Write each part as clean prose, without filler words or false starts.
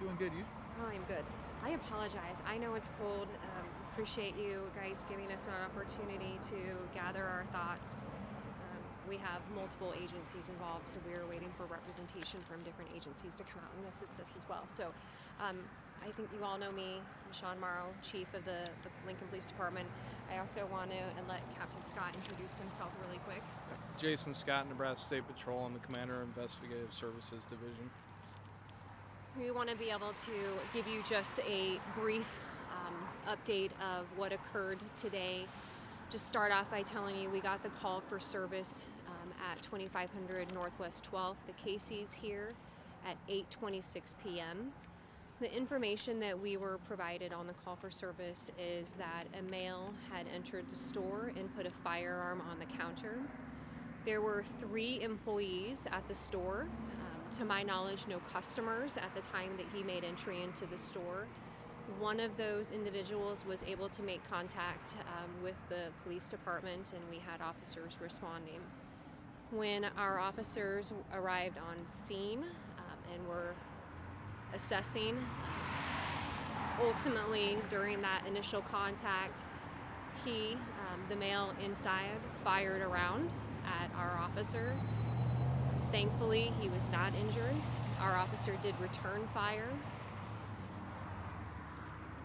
Doing good. You? Oh, I'm good. I apologize. I know it's cold. Appreciate you guys giving us an opportunity to gather our thoughts. We have multiple agencies involved, so we are waiting for representation from different agencies to come out and assist us as well. So I think you all know me, I'm Sean Morrow, Chief of the Lincoln Police Department. I also want to let Captain Scott introduce himself really quick. Jason Scott, Nebraska State Patrol. I'm the Commander of Investigative Services Division. We want to be able to give you just a brief update of what occurred today. Just start off by telling you we got the call for service at 2500 Northwest 12th, the Casey's here at 8:26 p.m. The information that we were provided on the call for service is that a male had entered the store and put a firearm on the counter. There were 3 employees at the store. To my knowledge, no customers at the time that he made entry into the store. One of those individuals was able to make contact with the police department, and we had officers responding. When our officers arrived on scene and were assessing, ultimately during that initial contact, he, the male inside, fired a round at our officer. Thankfully, he was not injured. Our officer did return fire.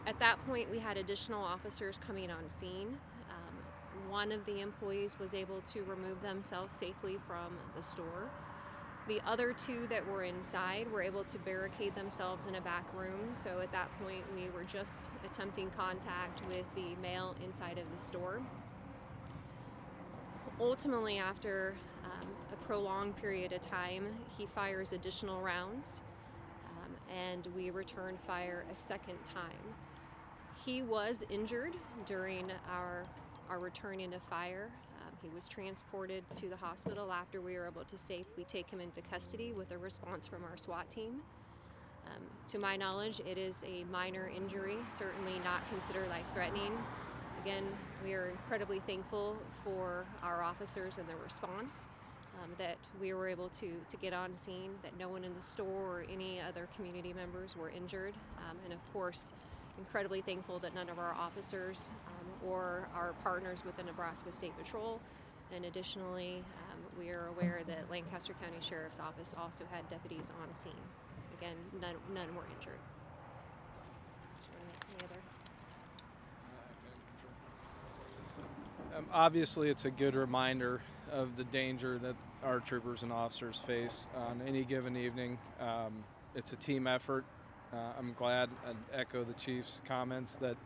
At that point, we had additional officers coming on scene. One of the employees was able to remove themselves safely from the store. The other 2 that were inside were able to barricade themselves in a back room. So at that point, we were just attempting contact with the male inside of the store. Ultimately, after a prolonged period of time, he fires additional rounds, and we return fire a second time. He was injured during our return into fire. He was transported to the hospital after we were able to safely take him into custody with a response from our SWAT team. To my knowledge, it is a minor injury, certainly not considered life-threatening. Again, we are incredibly thankful for our officers and their response, that we were able to get on scene, that no one in the store or any other community members were injured, and of course, incredibly thankful that none of our officers or our partners with the Nebraska State Patrol. And additionally, we are aware that Lancaster County Sheriff's Office also had deputies on scene. Again, none were injured. Any other? Obviously, it's a good reminder of the danger that our troopers and officers face on any given evening. It's a team effort. I'm glad and echo the chief's comments that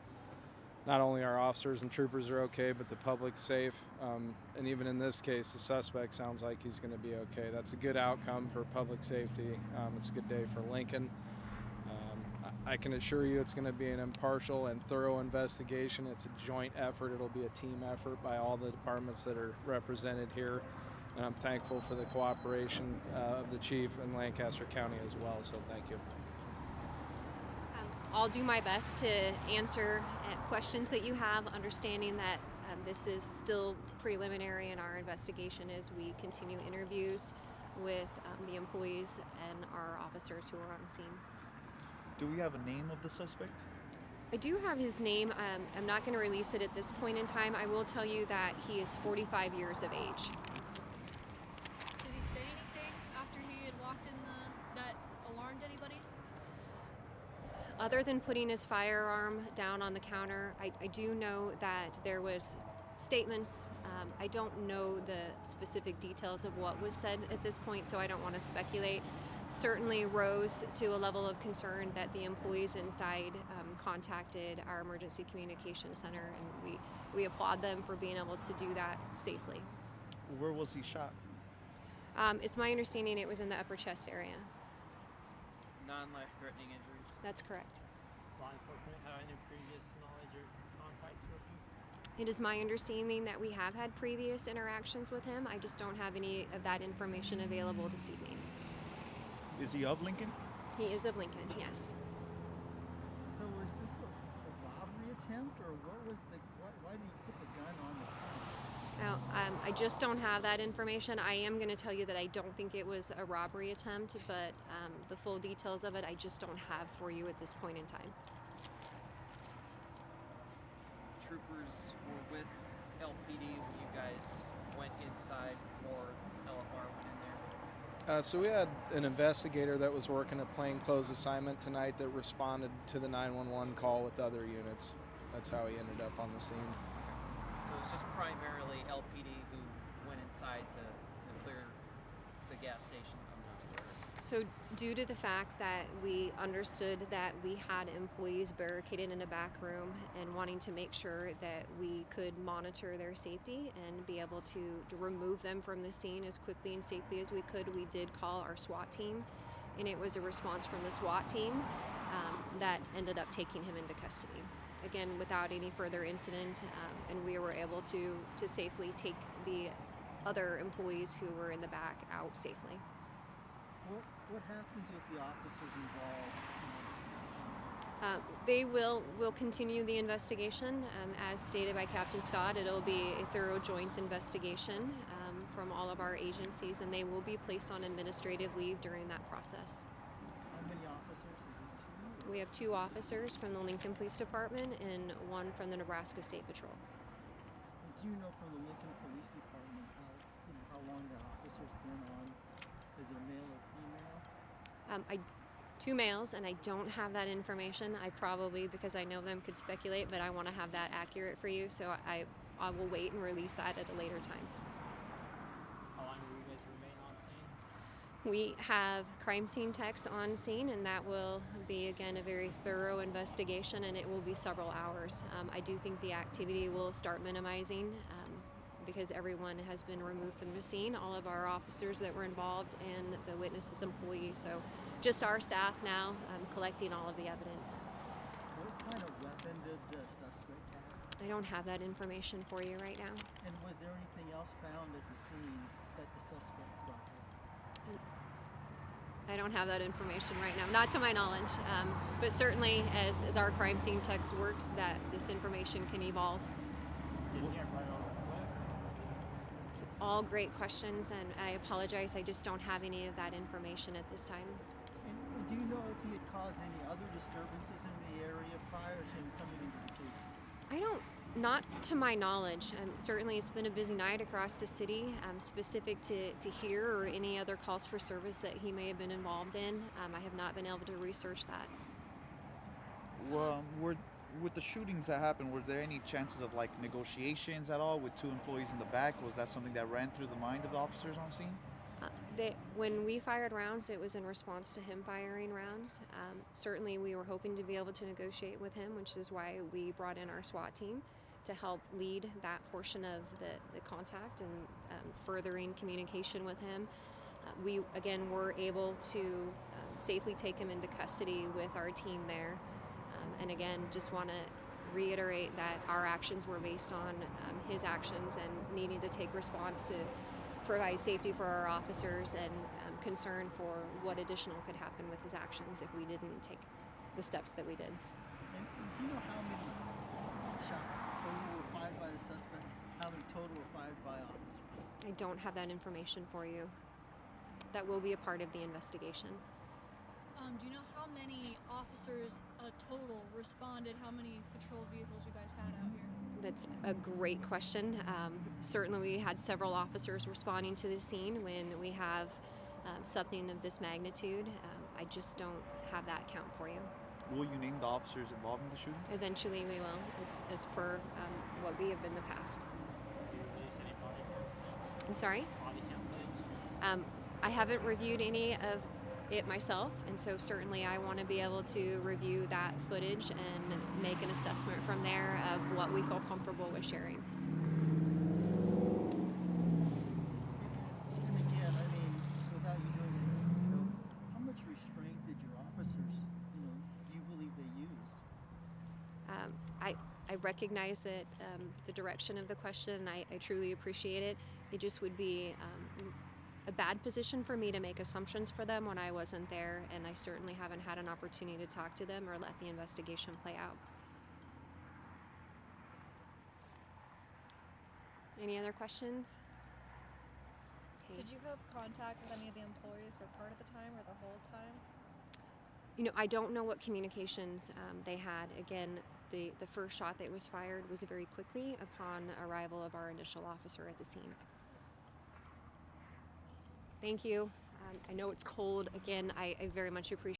not only our officers and troopers are okay, but the public's safe. And even in this case, the suspect sounds like he's going to be okay. That's a good outcome for public safety. It's a good day for Lincoln. I can assure you it's going to be an impartial and thorough investigation. It's a joint effort. It'll be a team effort by all the departments that are represented here. And I'm thankful for the cooperation of the chief and Lancaster County as well, so thank you. I'll do my best to answer questions that you have, understanding that this is still preliminary in our investigation as we continue interviews with the employees and our officers who are on scene. Do we have a name of the suspect? I do have his name. I'm not going to release it at this point in time. I will tell you that he is 45 years of age. Did he say anything after he had walked in that alarmed anybody? Other than putting his firearm down on the counter, I do know that there was statements. I don't know the specific details of what was said at this point, so I don't want to speculate. Certainly rose to a level of concern that the employees inside contacted our emergency communication center, and we applaud them for being able to do that safely. Where was he shot? It's my understanding it was in the upper chest area. Non-life-threatening injuries. That's correct. Law enforcement have any previous knowledge or contacts with him? It is my understanding that we have had previous interactions with him. I just don't have any of that information available this evening. Is he of Lincoln? He is of Lincoln, yes. So was this a robbery attempt, or what was why did he put the gun on the counter? Now, I just don't have that information. I am going to tell you that I don't think it was a robbery attempt, but the full details of it I just don't have for you at this point in time. Troopers were with LPD when you guys went inside before LFR went in there? So we had an investigator that was working a plainclothes assignment tonight that responded to the 911 call with other units. That's how he ended up on the scene. So it's just primarily LPD who went inside to clear the gas station. So, due to the fact that we understood that we had employees barricaded in a back room and wanting to make sure that we could monitor their safety and be able to remove them from the scene as quickly and safely as we could, we did call our SWAT team, and it was a response from the SWAT team that ended up taking him into custody. Again, without any further incident, and we were able to safely take the other employees who were in the back out safely. What happens with the officers involved? They will continue the investigation. As stated by Captain Scott, it'll be a thorough joint investigation from all of our agencies, and they will be placed on administrative leave during that process. How many officers? Is it two? We have 2 officers from the Lincoln Police Department and 1 from the Nebraska State Patrol. And do you know from the Lincoln Police Department how long that officer's been on? Is it a male or female? 2 males, and I don't have that information. I probably, because I know them, could speculate, but I want to have that accurate for you, so I will wait and release that at a later time. How long will you guys remain on scene? We have crime scene techs on scene, and that will be, again, a very thorough investigation, and it will be several hours. I do think the activity will start minimizing because everyone has been removed from the scene, all of our officers that were involved and the witnesses employees. So just our staff now collecting all of the evidence. What kind of weapon did the suspect have? I don't have that information for you right now. And was there anything else found at the scene that the suspect brought with? I don't have that information right now, not to my knowledge. But certainly, as our crime scene text works, that this information can evolve. Did he run on foot? It's all great questions, and I apologize. I just don't have any of that information at this time. And do you know if he had caused any other disturbances in the area prior to him coming into the cases? Not to my knowledge. Certainly, it's been a busy night across the city, specific to here or any other calls for service that he may have been involved in. I have not been able to research that. Well, with the shootings that happened, were there any chances of like negotiations at all with 2 employees in the back? Was that something that ran through the mind of the officers on scene? When we fired rounds, it was in response to him firing rounds. Certainly, we were hoping to be able to negotiate with him, which is why we brought in our SWAT team to help lead that portion of the contact and furthering communication with him. We, again, were able to safely take him into custody with our team there. And again, just want to reiterate that our actions were based on his actions and needing to take response to provide safety for our officers and concern for what additional could happen with his actions if we didn't take the steps that we did. And do you know how many shots total were fired by the suspect? How many total were fired by officers? I don't have that information for you. That will be a part of the investigation. Do you know how many officers total responded? How many patrol vehicles you guys had out here? That's a great question. Certainly, we had several officers responding to the scene when we have something of this magnitude. I just don't have that count for you. Will you name the officers involved in the shooting? Eventually, we will, as per what we have in the past. Did you release any body cam footage? I'm sorry? Body cam footage? I haven't reviewed any of it myself, and so certainly I want to be able to review that footage and make an assessment from there of what we feel comfortable with sharing. And again, I mean, without you doing anything, how much restraint did your officers, do you believe they used? I recognize that the direction of the question, and I truly appreciate it. It just would be a bad position for me to make assumptions for them when I wasn't there, and I certainly haven't had an opportunity to talk to them or let the investigation play out. Any other questions? Okay. Did you have contact with any of the employees for part of the time or the whole time? You know, I don't know what communications they had. Again, the first shot that was fired was very quickly upon arrival of our initial officer at the scene. Thank you. I know it's cold. Again, I very much appreciate